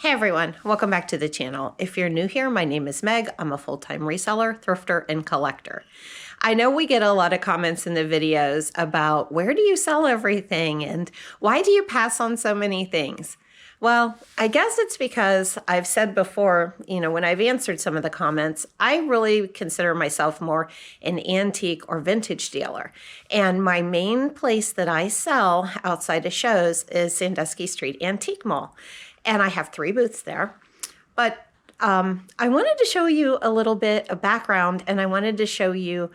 Hey everyone, welcome back to the channel. If you're new here, my name is Meg. I'm a full-time reseller, thrifter, and collector. I know we get a lot of comments in the videos about where do you sell everything and why do you pass on so many things? Well, I guess it's because I've said before, when I've answered some of the comments, I really consider myself more an antique or vintage dealer. And my main place that I sell outside of shows is Sandusky Street Antique Mall. And I have 3 booths there. But I wanted to show you a little bit of background, and I wanted to show you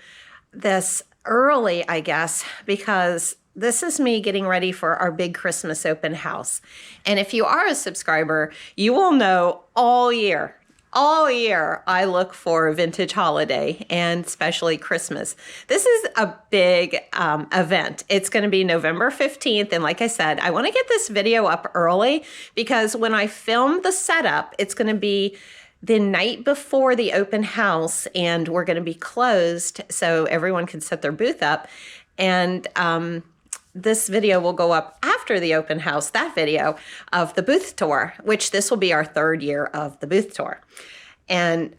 this early, I guess, because this is me getting ready for our big Christmas open house. And if you are a subscriber, you will know all year I look for vintage holiday and especially Christmas. This is a big event. It's going to be November 15th. And like I said, I want to get this video up early because when I film the setup, it's going to be the night before the open house and we're going to be closed so everyone can set their booth up. And this video will go up after the open house, that video of the booth tour, which this will be our 3rd year of the booth tour. And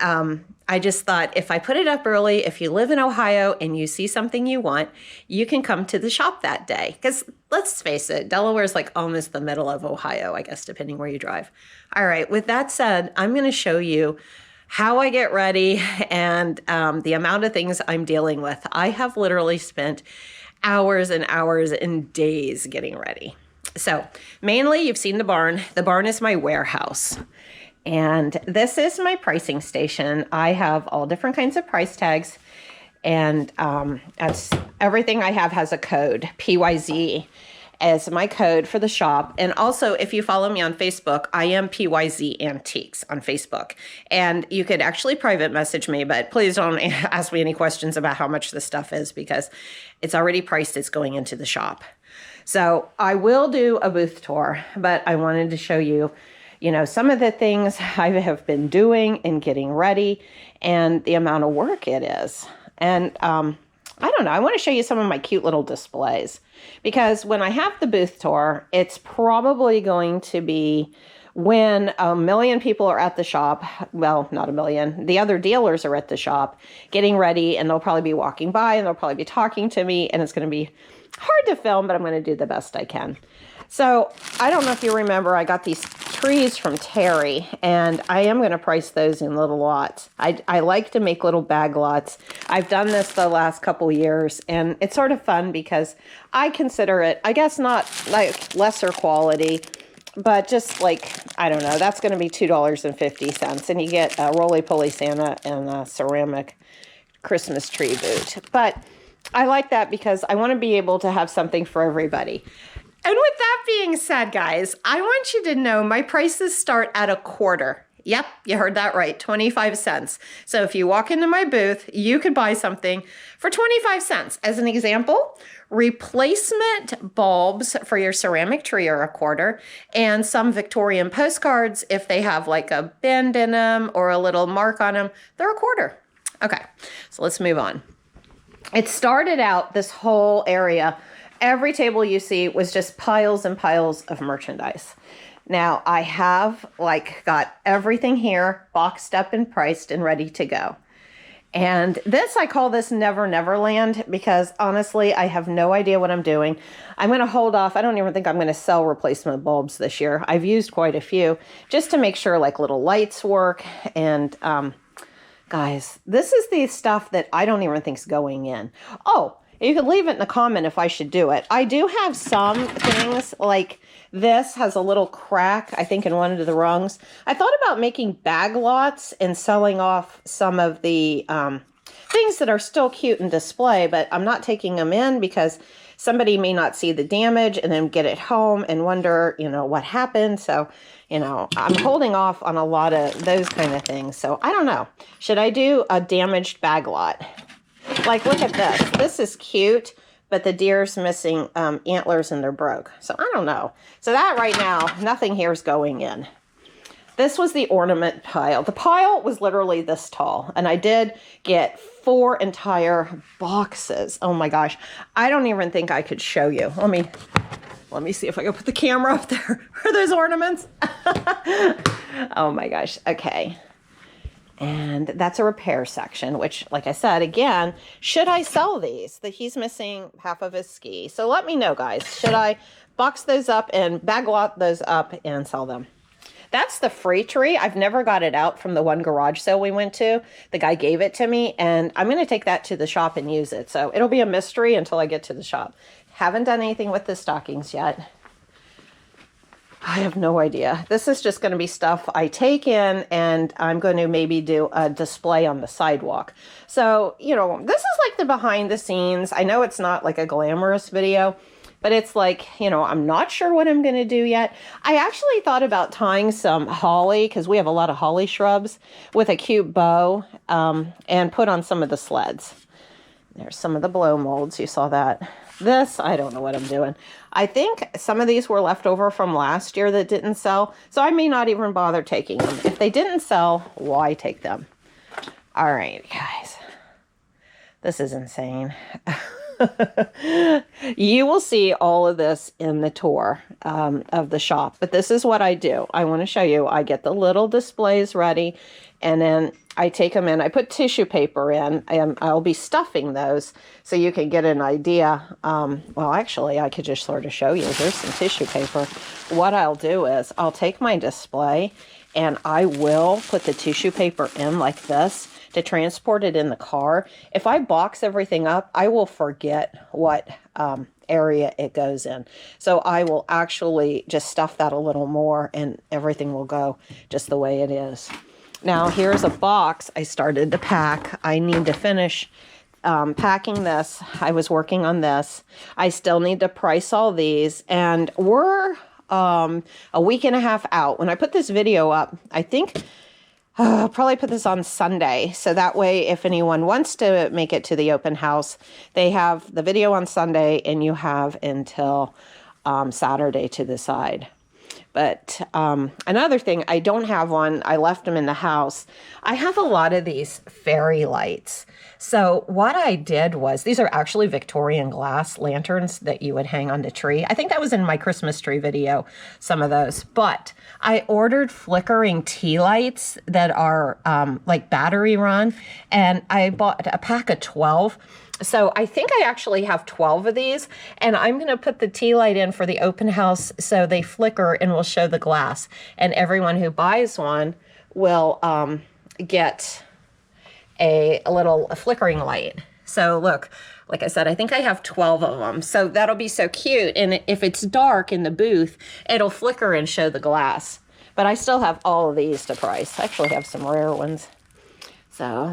I just thought if I put it up early, if you live in Ohio and you see something you want, you can come to the shop that day. Because let's face it, Delaware is like almost the middle of Ohio, I guess, depending where you drive. All right, with that said, I'm going to show you how I get ready and the amount of things I'm dealing with. I have literally spent hours and hours and days getting ready. So mainly you've seen the barn. The barn is my warehouse. And this is my pricing station. I have all different kinds of price tags. And everything I have has a code, PYZ as my code for the shop. And also, if you follow me on Facebook, I am PYZ Antiques on Facebook. And you could actually private message me, but please don't ask me any questions about how much this stuff is because it's already priced. It's going into the shop. So I will do a booth tour, but I wanted to show you, some of the things I have been doing and getting ready and the amount of work it is. And I don't know, I want to show you some of my cute little displays because when I have the booth tour, it's probably going to be when 1 million people are at the shop. Well, not 1 million. The other dealers are at the shop getting ready and they'll probably be walking by and they'll probably be talking to me and it's going to be hard to film, but I'm going to do the best I can. So I don't know if you remember, I got these trees from Terry, and I am going to price those in little lots. I like to make little bag lots. I've done this the last couple years, and it's sort of fun because I consider it, I guess, not like lesser quality, but just like, I don't know, that's going to be $2.50, and you get a roly-poly Santa and a ceramic Christmas tree boot. But I like that because I want to be able to have something for everybody. And with that being said, guys, I want you to know my prices start at a quarter. Yep, you heard that right, 25 cents. So if you walk into my booth, you could buy something for 25 cents. As an example, replacement bulbs for your ceramic tree are a quarter, and some Victorian postcards, if they have like a bend in them or a little mark on them, they're a quarter. Okay, so let's move on. It started out, this whole area, every table you see was just piles and piles of merchandise. Now I have got everything here boxed up and priced and ready to go. And this, I call this Never Never Land because honestly, I have no idea what I'm doing. I'm going to hold off. I don't even think I'm going to sell replacement bulbs this year. I've used quite a few just to make sure little lights work. And guys, this is the stuff that I don't even think's going in. Oh, you could leave it in a comment if I should do it. I do have some things like this has a little crack, I think, in one of the rungs. I thought about making bag lots and selling off some of the things that are still cute in display, but I'm not taking them in because somebody may not see the damage and then get it home and wonder, what happened. So, I'm holding off on a lot of those kind of things. So I don't know. Should I do a damaged bag lot? Look at this. This is cute, but the deer's missing antlers and they're broke. So I don't know. So that right now, nothing here is going in. This was the ornament pile. The pile was literally this tall, and I did get 4 entire boxes. Oh my gosh. I don't even think I could show you. Let me see if I can put the camera up there for those ornaments. Oh my gosh. Okay. And that's a repair section, which, like I said, again, should I sell these? That he's missing half of his ski. So let me know, guys. Should I box those up and bag lot those up and sell them? That's the free tree. I've never got it out from the one garage sale we went to. The guy gave it to me, and I'm going to take that to the shop and use it. So it'll be a mystery until I get to the shop. Haven't done anything with the stockings yet. I have no idea. This is just going to be stuff I take in, and I'm going to maybe do a display on the sidewalk. So, you know, this is like the behind the scenes. I know it's not like a glamorous video, but it's like, you know, I'm not sure what I'm going to do yet. I actually thought about tying some holly, because we have a lot of holly shrubs, with a cute bow, and put on some of the sleds. There's some of the blow molds. You saw that. This, I don't know what I'm doing. I think some of these were left over from last year that didn't sell, so I may not even bother taking them. If they didn't sell, why take them? All right, guys. This is insane. You will see all of this in the tour of the shop, but this is what I do. I want to show you. I get the little displays ready, and then I take them in. I put tissue paper in, and I'll be stuffing those so you can get an idea. Well, actually, I could just sort of show you. Here's some tissue paper. What I'll do is I'll take my display, and I will put the tissue paper in like this to transport it in the car. If I box everything up, I will forget what area it goes in. So I will actually just stuff that a little more, and everything will go just the way it is. Now, here's a box I started to pack. I need to finish packing this. I was working on this. I still need to price all these, and we're a week and a half out. When I put this video up, I think I'll probably put this on Sunday, so that way if anyone wants to make it to the open house, they have the video on Sunday, and you have until Saturday to decide. But another thing, I don't have one. I left them in the house. I have a lot of these fairy lights. So what I did was, these are actually Victorian glass lanterns that you would hang on the tree. I think that was in my Christmas tree video, some of those. But I ordered flickering tea lights that are like battery run, and I bought a pack of 12. So I think I actually have 12 of these, and I'm going to put the tea light in for the open house so they flicker and will show the glass. And everyone who buys one will get a little flickering light. So look, like I said, I think I have 12 of them. So that'll be so cute. And if it's dark in the booth, it'll flicker and show the glass. But I still have all of these to price. I actually have some rare ones. So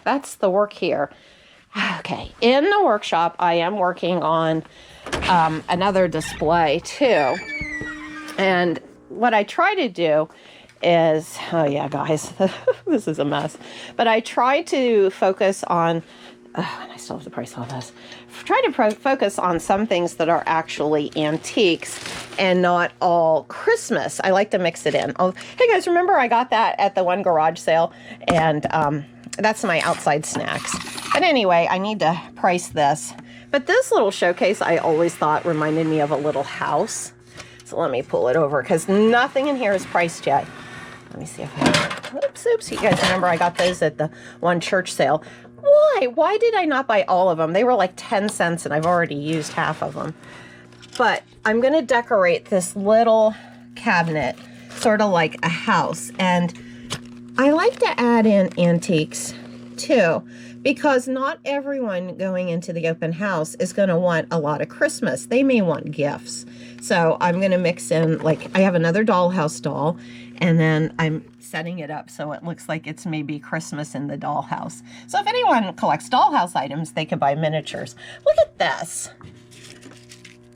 that's the work here. Okay, in the workshop, I am working on another display too. And what I try to do is, oh yeah, guys, this is a mess. But I try to focus on, and I still have to price all this. Try to focus on some things that are actually antiques and not all Christmas. I like to mix it in. Oh, hey guys, remember I got that at the one garage sale, and that's my outside snacks. But anyway, I need to price this. But this little showcase I always thought reminded me of a little house. So let me pull it over, because nothing in here is priced yet. Let me see if I, oops. You guys remember I got those at the one church sale. Why did I not buy all of them? They were like 10 cents and I've already used half of them. But I'm going to decorate this little cabinet sort of like a house. And I like to add in antiques too, because not everyone going into the open house is going to want a lot of Christmas. They may want gifts. So I'm going to mix in, like, I have another dollhouse doll, and then I'm setting it up so it looks like it's maybe Christmas in the dollhouse. So if anyone collects dollhouse items, they can buy miniatures. Look at this.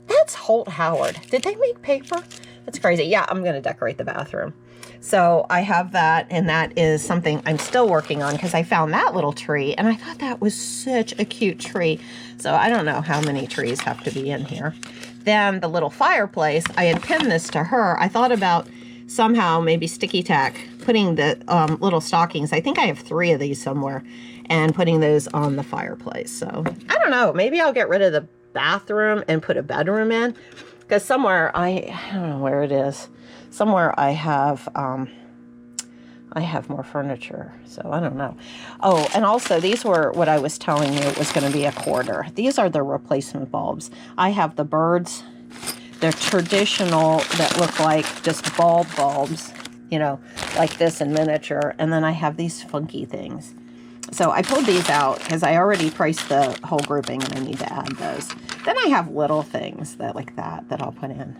That's Holt Howard. Did they make paper? That's crazy. Yeah, I'm going to decorate the bathroom. So I have that, and that is something I'm still working on, because I found that little tree, and I thought that was such a cute tree. So I don't know how many trees have to be in here. Then the little fireplace, I had pinned this to her. I thought about somehow maybe sticky tack, putting the little stockings. I think I have 3 of these somewhere, and putting those on the fireplace. So I don't know. Maybe I'll get rid of the bathroom and put a bedroom in, because somewhere I don't know where it is. Somewhere I have I have more furniture, so I don't know. Oh, and also these were what I was telling you was going to be a quarter. These are the replacement bulbs. I have the birds. They're traditional that look like just bulbs, you know, like this in miniature. And then I have these funky things. So I pulled these out because I already priced the whole grouping and I need to add those. Then I have little things that like that I'll put in.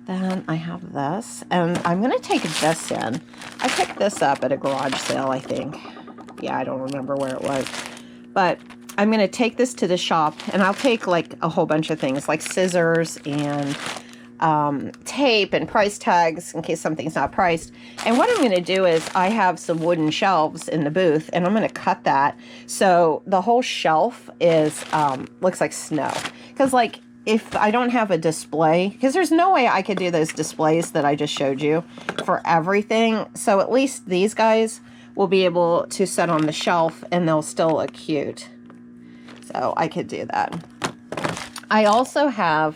Then I have this, and I'm going to take this in. I picked this up at a garage sale, I think. Yeah, I don't remember where it was. But I'm going to take this to the shop, and I'll take like a whole bunch of things like scissors and tape and price tags in case something's not priced. And what I'm going to do is I have some wooden shelves in the booth, and I'm going to cut that so the whole shelf is looks like snow. Because like, if I don't have a display, because there's no way I could do those displays that I just showed you for everything. So at least these guys will be able to sit on the shelf and they'll still look cute. So I could do that. I also have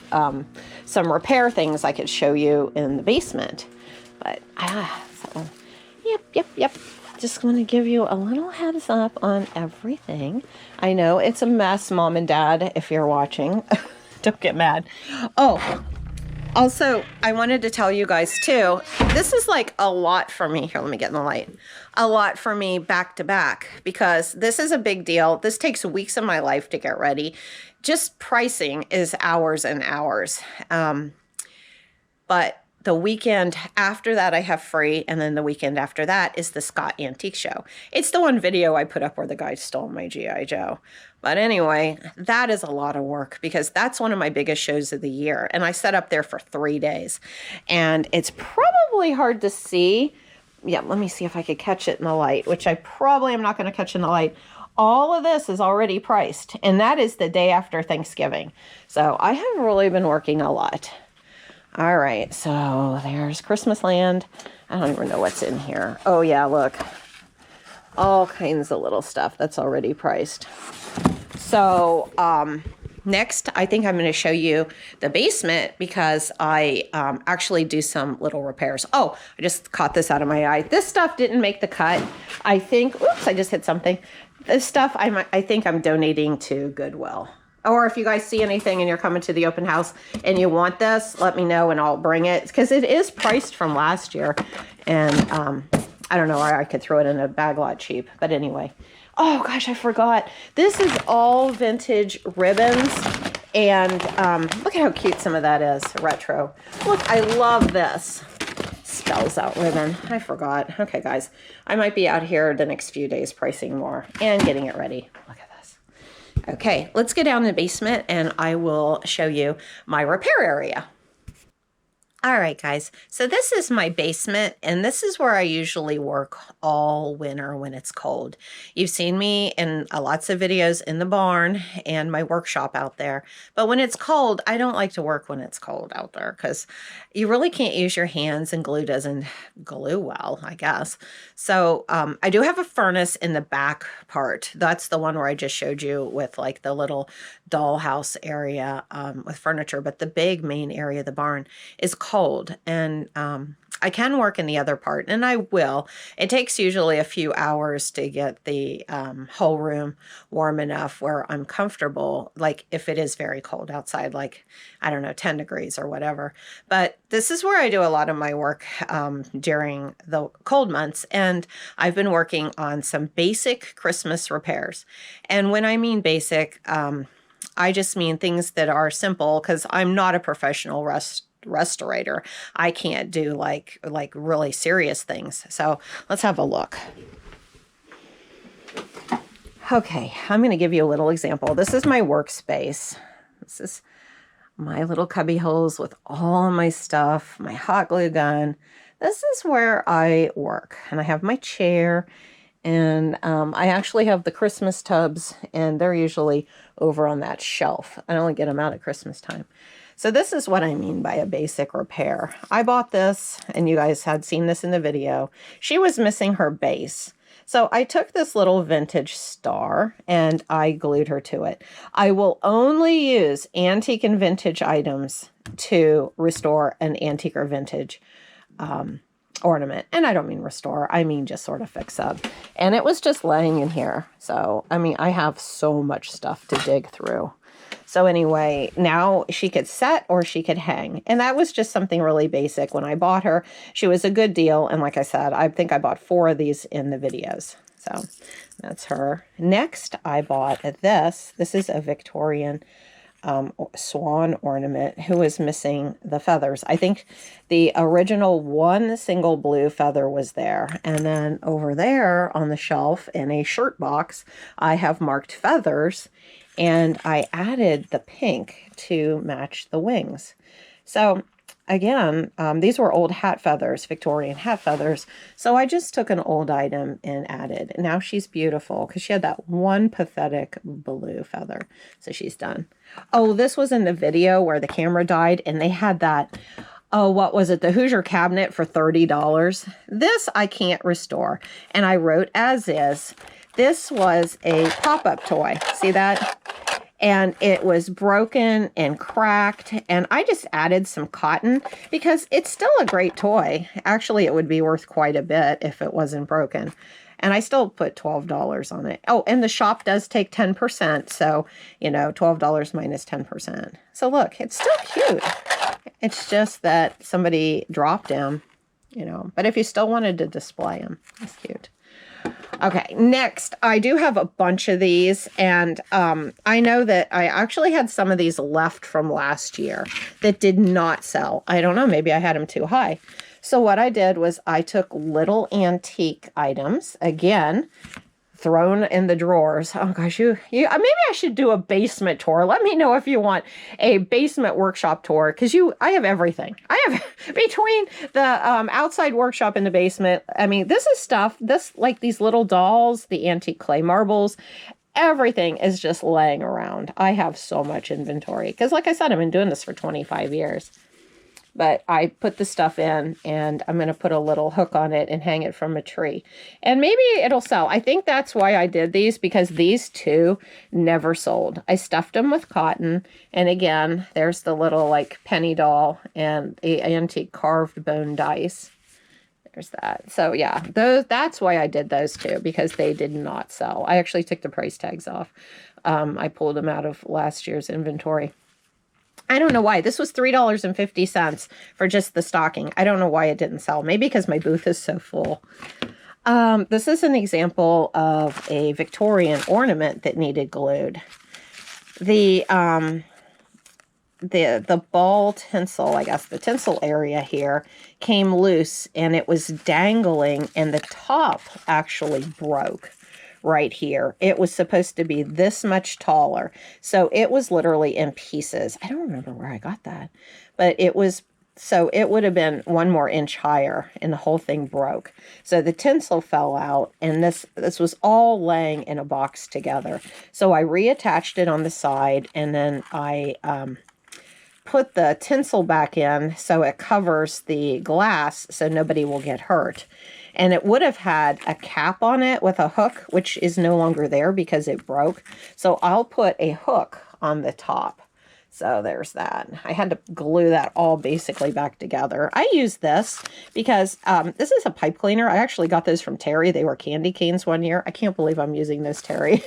some repair things I could show you in the basement. But, so, yep. Just want to give you a little heads up on everything. I know it's a mess, Mom and Dad, if you're watching. Don't get mad. Oh, also, I wanted to tell you guys too, this is like a lot for me. Here, let me get in the light. A lot for me back to back because this is a big deal. This takes weeks of my life to get ready. Just pricing is hours and hours. But the weekend after that I have free, and then the weekend after that is the Scott Antique Show. It's the one video I put up where the guy stole my G.I. Joe. But anyway, that is a lot of work because that's one of my biggest shows of the year. And I set up there for 3 days. And it's probably hard to see. Yeah, let me see if I could catch it in the light, which I probably am not going to catch in the light. All of this is already priced, and that is the day after Thanksgiving. So I have really been working a lot. All right, so there's Christmas Land. I don't even know what's in here. Oh, yeah, look. All kinds of little stuff that's already priced. So next, I think I'm going to show you the basement because I actually do some little repairs. Oh, I just caught this out of my eye. This stuff didn't make the cut. I think, oops, I just hit something. This stuff I think I'm donating to Goodwill. Or if you guys see anything and you're coming to the open house and you want this, let me know and I'll bring it. Because it is priced from last year. And I don't know, I could throw it in a bag lot cheap. But anyway. Oh, gosh, I forgot. This is all vintage ribbons. And look at how cute some of that is. Retro. Look, I love this. Spells out ribbon. I forgot. Okay, guys. I might be out here the next few days pricing more and getting it ready. Look at this. Okay, let's get down in the basement and I will show you my repair area. All right, guys, so this is my basement, and this is where I usually work all winter when it's cold. You've seen me in lots of videos in the barn and my workshop out there, but when it's cold, I don't like to work when it's cold out there because you really can't use your hands and glue doesn't glue well, I guess. So I do have a furnace in the back part. That's the one where I just showed you with like the little dollhouse area with furniture, but the big main area of the barn is cold, and I can work in the other part, and I will. It takes usually a few hours to get the whole room warm enough where I'm comfortable, like if it is very cold outside, like, I don't know, 10 degrees or whatever. But this is where I do a lot of my work during the cold months, and I've been working on some basic Christmas repairs. And when I mean basic, I just mean things that are simple because I'm not a professional restorator. I can't do like really serious things. So let's have a look. Okay, I'm going to give you a little example. This is my workspace. This is my little cubby holes with all my stuff, my hot glue gun. This is where I work, and I have my chair. And I actually have the Christmas tubs, and they're usually over on that shelf. I only get them out at Christmas time. So this is what I mean by a basic repair. I bought this, and you guys had seen this in the video. She was missing her base. So I took this little vintage star, and I glued her to it. I will only use antique and vintage items to restore an antique or vintage ornament. And I don't mean restore, I mean just sort of fix up. And it was just laying in here. So, I mean, I have so much stuff to dig through. So anyway, now she could set or she could hang. And that was just something really basic. When I bought her, she was a good deal. And like I said, I think I bought 4 of these in the videos. So that's her. Next, I bought this. This is a Victorian swan ornament who is missing the feathers. I think the original one single blue feather was there. And then over there on the shelf in a shirt box, I have marked feathers. And I added the pink to match the wings. So again, these were old hat feathers, Victorian hat feathers. So I just took an old item and added. Now she's beautiful because she had that one pathetic blue feather. So she's done. Oh, this was in the video where the camera died and they had that, oh, what was it? The Hoosier cabinet for $30. This I can't restore. And I wrote as is. This was a pop-up toy. See that? And it was broken and cracked. And I just added some cotton because it's still a great toy. Actually, it would be worth quite a bit if it wasn't broken. And I still put $12 on it. Oh, and the shop does take 10%. So, you know, $12 minus 10%. So look, it's still cute. It's just that somebody dropped him, you know. But if you still wanted to display him, it's cute. Okay, next, I do have a bunch of these, and I know that I actually had some of these left from last year that did not sell. I don't know, maybe I had them too high. So what I did was I took little antique items, again, thrown in the drawers. Oh gosh, maybe I should do a basement tour. Let me know if you want a basement workshop tour, because I have everything. I have between the outside workshop and the basement. I mean, this is stuff, like these little dolls, the antique clay marbles, everything is just laying around. I have so much inventory because, like I said, I've been doing this for 25 years. But I put the stuff in, and I'm going to put a little hook on it and hang it from a tree. And maybe it'll sell. I think that's why I did these, because these two never sold. I stuffed them with cotton. And again, there's the little like penny doll and the antique carved bone dice. There's that. So yeah, that's why I did those two, because they did not sell. I actually took the price tags off. I pulled them out of last year's inventory. I don't know why. This was $3.50 for just the stocking. I don't know why it didn't sell. Maybe because my booth is so full. This is an example of a Victorian ornament that needed glued. The ball tinsel, I guess the tinsel area here, came loose and it was dangling, and the top actually broke. Right here. It was supposed to be this much taller. So it was literally in pieces. I don't remember where I got that, but it was, so it would have been 1 more inch higher and the whole thing broke. So the tinsel fell out, and this was all laying in a box together. So I reattached it on the side, and then I put the tinsel back in so it covers the glass so nobody will get hurt. And it would have had a cap on it with a hook, which is no longer there because it broke. So I'll put a hook on the top. So there's that. I had to glue that all basically back together. I use this because this is a pipe cleaner. I actually got those from Terry. They were candy canes one year. I can't believe I'm using this, Terry.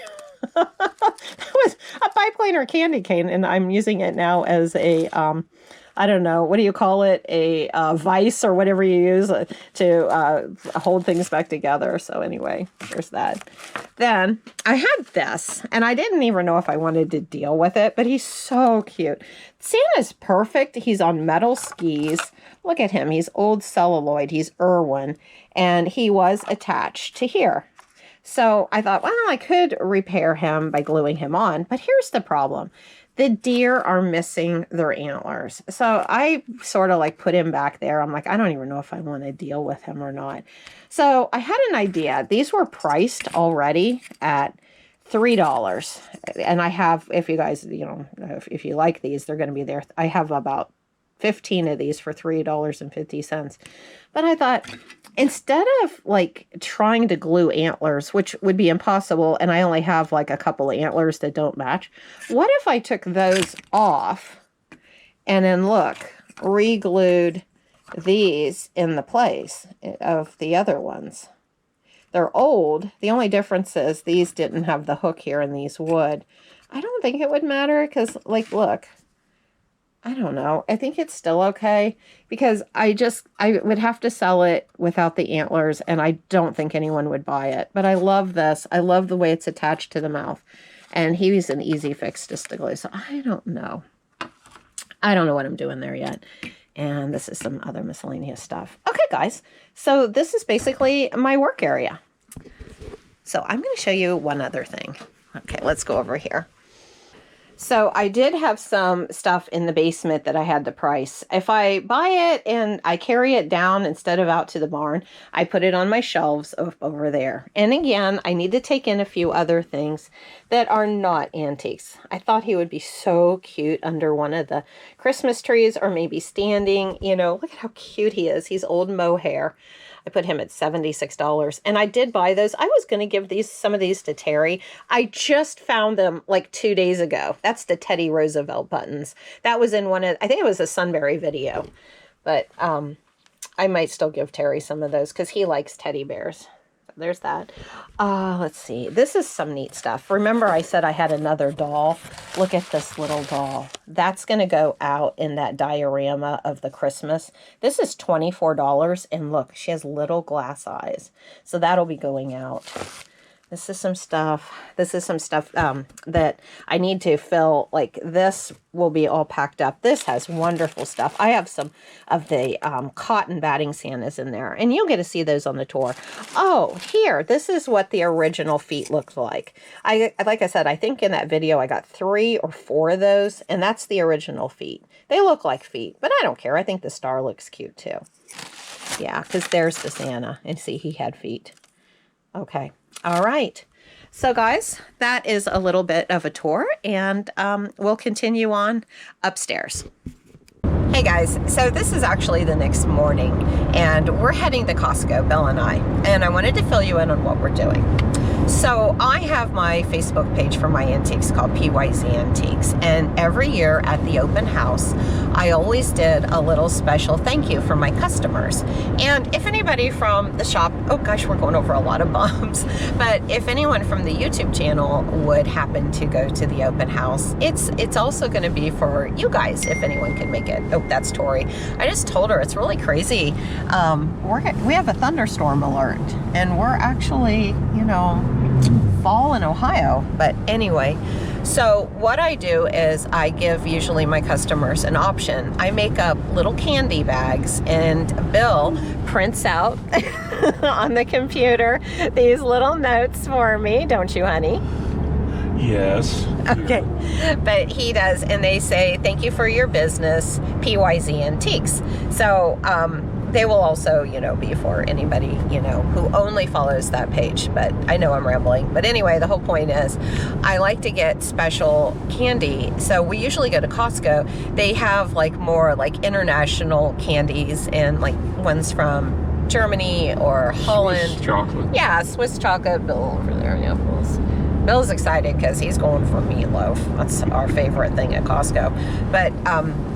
That was a pipe cleaner candy cane, and I'm using it now as a I don't know, what do you call it? A vise or whatever you use to hold things back together. So anyway, there's that. Then I had this, and I didn't even know if I wanted to deal with it, but he's so cute. Santa's perfect. He's on metal skis. Look at him. He's old celluloid. He's Irwin, and he was attached to here. So I thought, well, I could repair him by gluing him on, but here's the problem. The deer are missing their antlers. So I sort of like put him back there. I'm like, I don't even know if I want to deal with him or not. So I had an idea. These were priced already at $3. And I have, if you guys, you know, if you like these, they're going to be there. I have about 15 of these for $3.50. But I thought, instead of like trying to glue antlers, which would be impossible, and I only have like a couple of antlers that don't match, what if I took those off and then look, re-glued these in the place of the other ones. They're old. The only difference is these didn't have the hook here and these would. I don't think it would matter because, like, look. I don't know. I think it's still okay because I would have to sell it without the antlers and I don't think anyone would buy it. But I love this. I love the way it's attached to the mouth. And he's an easy fix to stick glue. So I don't know. I don't know what I'm doing there yet. And this is some other miscellaneous stuff. Okay, guys. So this is basically my work area. So I'm going to show you one other thing. Okay, let's go over here. So I did have some stuff in the basement that I had to price. If I buy it and I carry it down instead of out to the barn, I put it on my shelves over there. And again, I need to take in a few other things that are not antiques. I thought he would be so cute under one of the Christmas trees or maybe standing. You know, look at how cute he is. He's old mohair. I put him at $76. And I did buy those. I was going to give some of these to Terry. I just found them like 2 days ago. That's the Teddy Roosevelt buttons. That was in one of, I think it was a Sunbury video. But I might still give Terry some of those because he likes teddy bears. There's that. Let's see. This is some neat stuff. Remember I said I had another doll? Look at this little doll. That's going to go out in that diorama of the Christmas. This is $24. And look, she has little glass eyes. So that'll be going out. This is some stuff. This is some stuff that I need to fill. Like this will be all packed up. This has wonderful stuff. I have some of the cotton batting Santas in there. And you'll get to see those on the tour. Oh, here. This is what the original feet looked like. Like I said, I think in that video I got 3 or 4 of those. And that's the original feet. They look like feet. But I don't care. I think the star looks cute too. Yeah, because there's the Santa. And see, he had feet. Okay. All right. So guys, that is a little bit of a tour and we'll continue on upstairs. Hey guys, so this is actually the next morning and we're heading to Costco, Bill and I wanted to fill you in on what we're doing. So I have my Facebook page for my antiques called PYZ Antiques, and every year at the open house I always did a little special thank you for my customers. And if anybody from the shop, oh gosh, we're going over a lot of bumps, but if anyone from the YouTube channel would happen to go to the open house, it's also going to be for you guys if anyone can make it. Oh, that's Tori. I just told her it's really crazy. We have a thunderstorm alert and we're actually, you know, fall in Ohio. But anyway, so what I do is I give usually my customers an option. I make up little candy bags and Bill prints out on the computer these little notes for me, don't you, honey? Yes. Okay. But he does, and they say, thank you for your business, PYZ Antiques. So they will also, you know, be for anybody, you know, who only follows that page. But I know I'm rambling. But anyway, the whole point is I like to get special candy. So we usually go to Costco. They have like more like international candies and like ones from Germany or Holland. Swiss chocolate. Yeah, Swiss chocolate. Bill over there. Yeah, Bill's excited because he's going for meatloaf. That's our favorite thing at Costco. But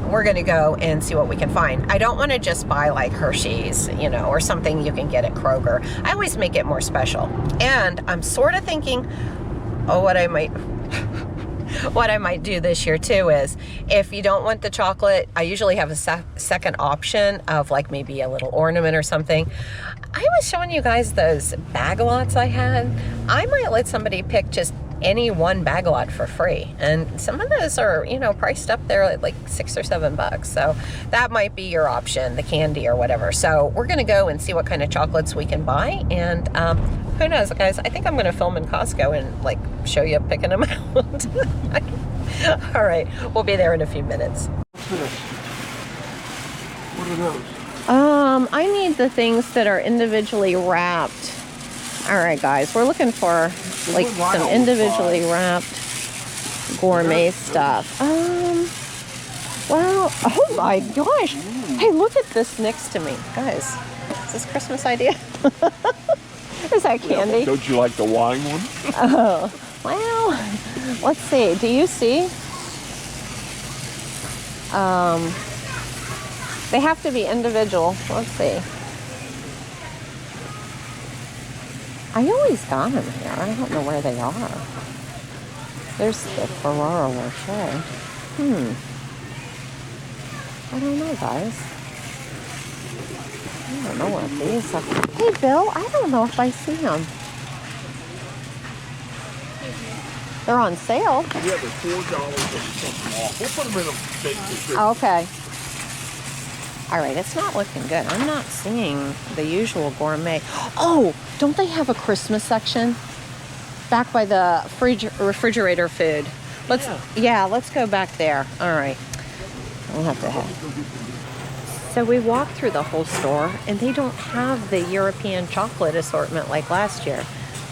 we're going to go and see what we can find. I don't want to just buy like Hershey's, you know, or something you can get at Kroger. I always make it more special. And I'm sort of thinking, oh, what I might do this year too is if you don't want the chocolate, I usually have a second option of like maybe a little ornament or something. I was showing you guys those bag-a-lots I had. I might let somebody pick just any one bag-a-lot for free. And some of those are, you know, priced up there at like $6 or $7. So that might be your option, the candy or whatever. So we're going to go and see what kind of chocolates we can buy. And who knows, guys, I think I'm going to film in Costco and like show you picking them out. All right, we'll be there in a few minutes. What's this? What are those? I need the things that are individually wrapped. All right, guys, we're looking for like some individually wrapped gourmet stuff. Well, oh my gosh. Hey, look at this next to me. Guys, is this Christmas idea? Is that candy? Don't you like the wine one? Oh, well, let's see. Do you see? They have to be individual. Let's see. I always got them here. I don't know where they are. There's the Ferrero Rocher. I don't know, guys. I don't know what these are. Hey, Bill, I don't know if I see them. They're on sale. Yeah, they're $4 and something off. We'll put them in a big description. Okay. All right, it's not looking good. I'm not seeing the usual gourmet. Oh, don't they have a Christmas section back by the refrigerator food? Let's go back there. All right. We'll have to head. So we walked through the whole store, and they don't have the European chocolate assortment like last year.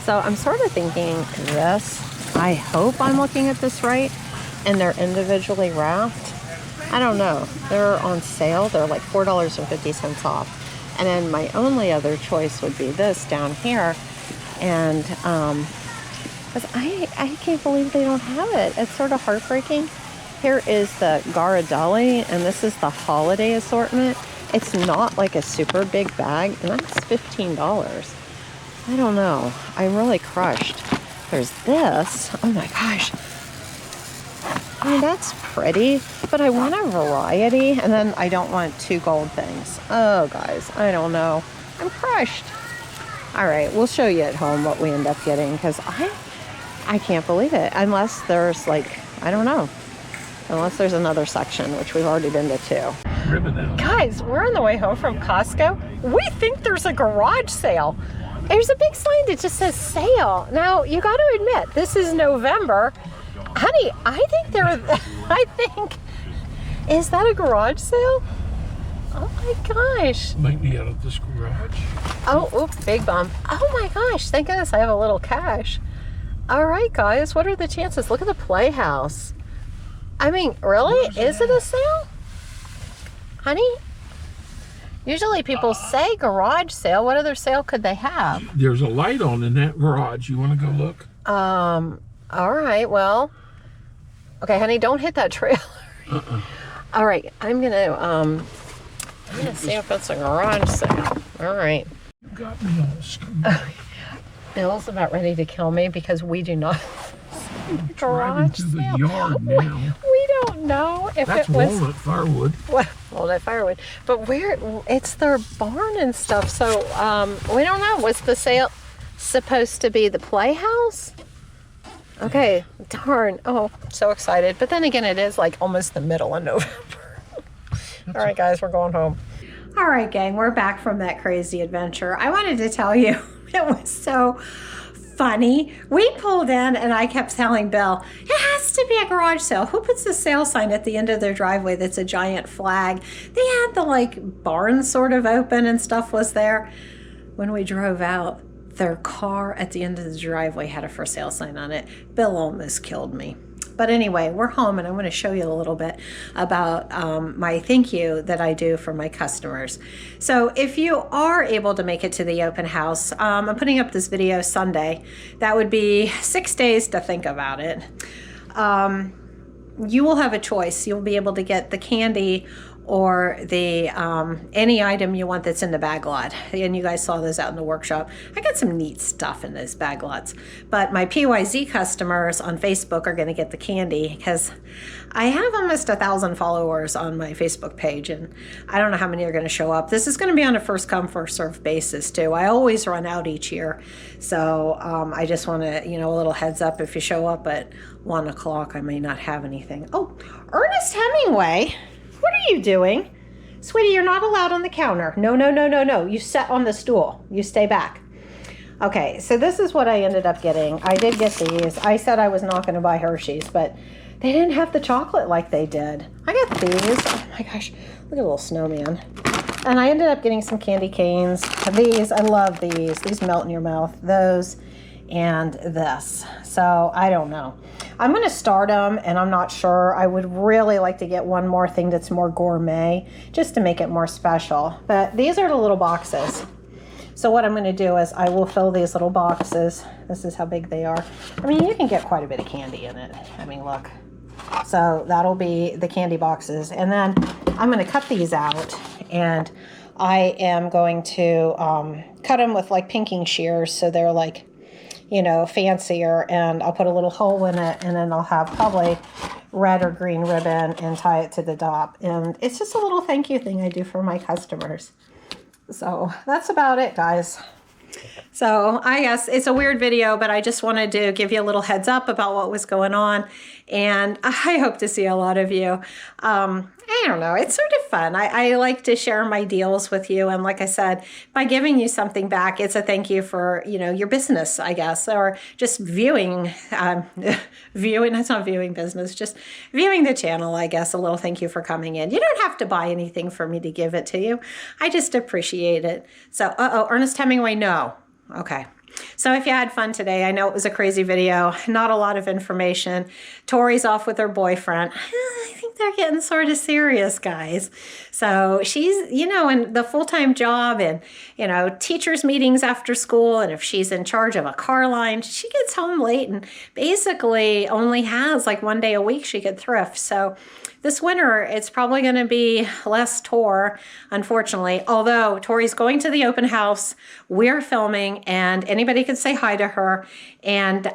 So I'm sort of thinking this. I hope I'm looking at this right, and they're individually wrapped. I don't know. They're on sale. They're like $4.50 off. And then my only other choice would be this down here. And because I can't believe they don't have it. It's sort of heartbreaking. Here is the Ghirardelli, and this is the holiday assortment. It's not like a super big bag, and that's $15. I don't know. I'm really crushed. There's this. Oh my gosh. I mean, that's pretty, but I want a variety, and then I don't want two gold things. Oh, guys, I don't know. I'm crushed. All right, we'll show you at home what we end up getting, because I can't believe it. Unless there's like, I don't know. Unless there's another section, which we've already been to two. Guys, we're on the way home from Costco. We think there's a garage sale. There's a big sign that just says sale. Now, you got to admit, this is November. Honey, is that a garage sale? Oh my gosh. Might be out of this garage. Oh, oops, big bump. Oh my gosh, thank goodness I have a little cash. All right, guys, what are the chances? Look at the Playhouse. I mean, really? Is it a sale? Honey? Usually people say garage sale. What other sale could they have? There's a light on in that garage. You want to go look? All right, well. Okay, honey, don't hit that trailer. All right, I'm gonna see if it's a garage sale. All right. You got me on the screen. Bill's about ready to kill me because we do not Driving to the yard now. We don't know if That's it was walnut firewood. Walnut firewood, but it's their barn and stuff. So we don't know. Was the sale supposed to be the Playhouse? Okay, darn. Oh, so excited. But then again, it is like almost the middle of November. All right, guys, we're going home. All right, gang, we're back from that crazy adventure. I wanted to tell you, it was so funny. We pulled in and I kept telling Bill, it has to be a garage sale. Who puts a sale sign at the end of their driveway that's a giant flag? They had the like barn sort of open and stuff was there. When we drove out, their car at the end of the driveway had a for sale sign on it. Bill almost killed me. But anyway, we're home and I'm going to show you a little bit about my thank you that I do for my customers. So if you are able to make it to the open house, I'm putting up this video Sunday. That would be 6 days to think about it. You will have a choice. You'll be able to get the candy or the any item you want that's in the bag lot. And you guys saw those out in the workshop. I got some neat stuff in those bag lots. But my PYZ customers on Facebook are gonna get the candy because I have almost 1,000 followers on my Facebook page and I don't know how many are gonna show up. This is gonna be on a first come, first served basis too. I always run out each year. So I just wanna, a little heads up if you show up at 1 o'clock, I may not have anything. Oh, Ernest Hemingway. What are you doing? Sweetie, you're not allowed on the counter. No, no, no, no, no. You sit on the stool. You stay back. Okay, so this is what I ended up getting. I did get these. I said I was not going to buy Hershey's, but they didn't have the chocolate like they did. I got these. Oh my gosh, look at a little snowman. And I ended up getting some candy canes. These, I love these. These melt in your mouth. Those and this. So I don't know. I'm going to start them and I'm not sure. I would really like to get one more thing that's more gourmet just to make it more special. But these are the little boxes. So what I'm going to do is I will fill these little boxes. This is how big they are. I mean, you can get quite a bit of candy in it. I mean, look. So that'll be the candy boxes. And then I'm going to cut these out and I am going to cut them with like pinking shears, so they're like, you know, fancier, and I'll put a little hole in it, and then I'll have probably red or green ribbon and tie it to the top. And it's just a little thank you thing I do for my customers. So that's about it, guys. So I guess it's a weird video, but I just wanted to give you a little heads up about what was going on. And I hope to see a lot of you. I don't know. It's sort of fun. I like to share my deals with you. And like I said, by giving you something back, it's a thank you for, you know, your business, I guess, or just viewing, that's not viewing business, just viewing the channel, I guess. A little thank you for coming in. You don't have to buy anything for me to give it to you. I just appreciate it. So, Ernest Hemingway, no. Okay. So if you had fun today, I know it was a crazy video, not a lot of information. Tori's off with her boyfriend. I think they're getting sort of serious, guys. So she's, you know, in the full-time job and, you know, teachers' meetings after school. And if she's in charge of a car line, she gets home late and basically only has like one day a week she could thrift. So this winter, it's probably going to be less Tor, unfortunately. Although Tori's going to the open house, we're filming, and anybody can say hi to her. And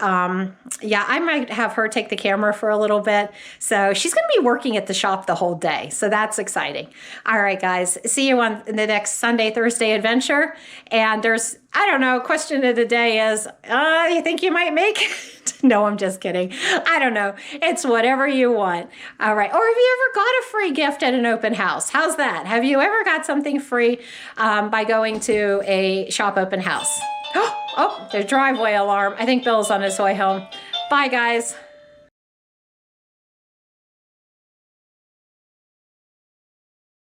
yeah, I might have her take the camera for a little bit. So she's going to be working at the shop the whole day. So that's exciting. All right, guys. See you on the next Sunday, Thursday adventure. And there's, I don't know, question of the day is, you think you might make it? No, I'm just kidding. I don't know. It's whatever you want. All right. Or have you ever got a free gift at an open house? How's that? Have you ever got something free by going to a shop open house? Oh, there's driveway alarm. I think Bill's on his way home. Bye, guys.